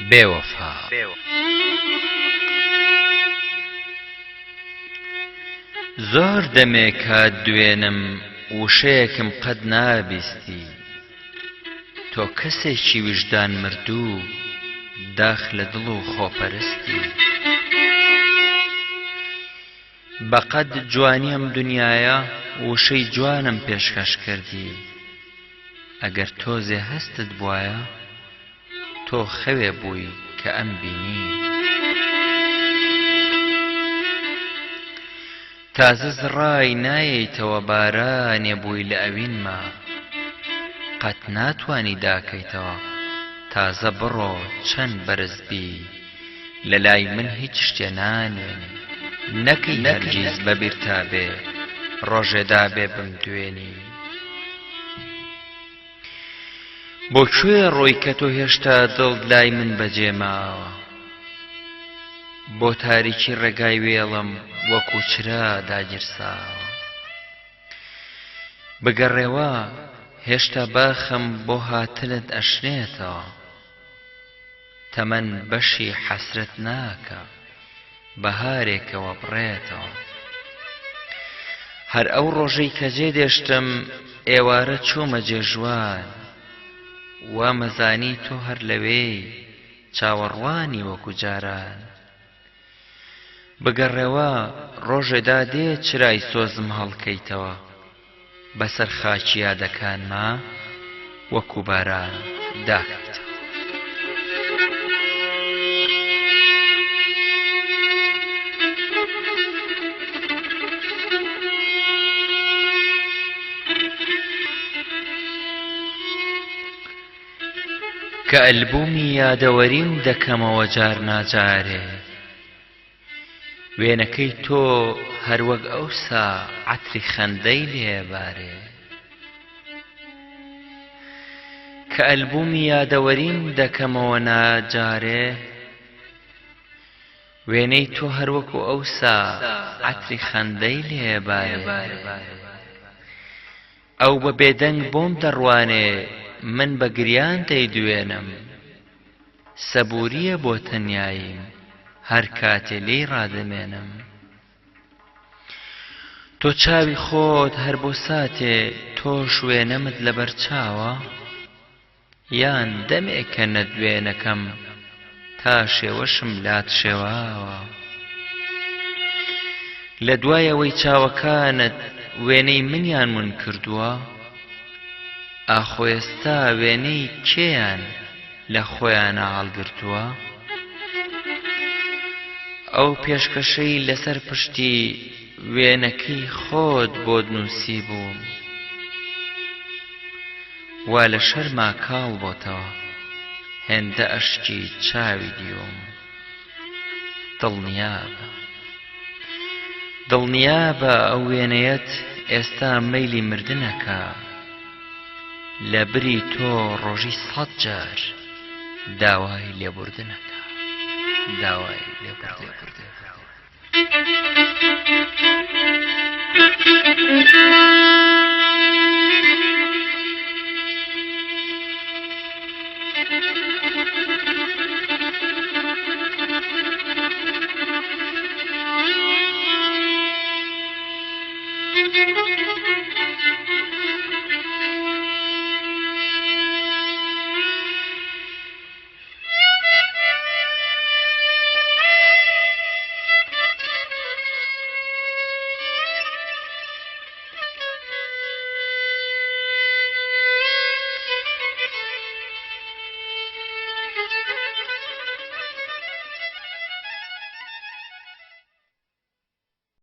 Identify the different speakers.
Speaker 1: بێوەفا. زۆر دەمێ کات دوێنم وشەیەکم قەت نابیستی، تۆ کەسێکی وجدان مردوو داخ لە دڵ و خۆپەرستی. بەقەد جوانیم دنیایە وشەی جوانم پێشکەش کردی، ئەگەر تۆزێ هەستت بوایە تۆ خەوێ بووی کە ئەم بینی. تازە زڕای نایەیتەوە بارانێ بووی لە ئەوینما، قەت ناتوانی داکەیتەوە تازە بڕۆ چەند بەرزبی. لە لای من هیچ شتێ نانوێنی، نەکەی هەرگیز بەبیر تا بێ ڕۆژێدا بێ بم دوێنی. بۆکوێ ڕۆی کە تۆ هێشتا دڵت لای من بەجێ ماوە، بۆ تاریکی ڕێگای وێڵم وەکو چرا داگیرساوە. بگەڕێوە هێشتا باخم بۆ هاتنت ئەشنێتەوە، تەمەن بەشی حەسرەت ناکە بەهارێکەوە بڕێتەوە. هەر ئەو ڕۆژەی کە جێ دێشتم ئێوارە چوومە جێژوان، وا مەزانی تۆ هەر لەوێی چاوەڕوانی وەکو جاران. بگەڕێوە ڕۆژێدا دێ چرای سۆزم هەڵکەیتەوە، بەسەر خاکی یادەکانما وەکو باران داکەیتەوە. کە ئەلبومی یادەوەریم دەکەمەوە جار ناجارێ، وێنەکەی تۆ هەروەک ئەوسا عەتری خەندەی لێبارێ. کە ئەلبومی یادەوەریم دەکەمەوە ناجارێ، وێنەی تۆ هەروەکو ئەوسا عەتری خەندەی لێبارێ. ئەو بە بێدەنگ بۆم دەڕوانێ من بە گریان دەیدوێنم، سەبووریە بۆ تەنیاییم هەر کاتێ لێی ڕادەمێنم. تۆ چاوی خۆت هەر بۆ ساتێ تۆش وێنەمت لەبەر چاوە، یان دەمێکە نەدوێنەکەم تا شێوەشم لات شێواوە. لە دوایەوەی چاوەکانت وێنەی منیان ون کردووە، ئاخۆ ئێستا وێنەی کێیان لە خۆیانە هەڵگرتووە. ئەو پێشکەشەی لەسەر پشتی وێنەکەی خۆت بۆ نووسی بووم، وا لە شەرما کاڵ بۆتەوە هێندە ئەشکی چاوی دیوم. دڵنیابە ئەو وێنەیەت ئێستا مەیلی مردنەکە، لە بری تۆ ڕۆژی 100 جار داوای لێبوردنەکە.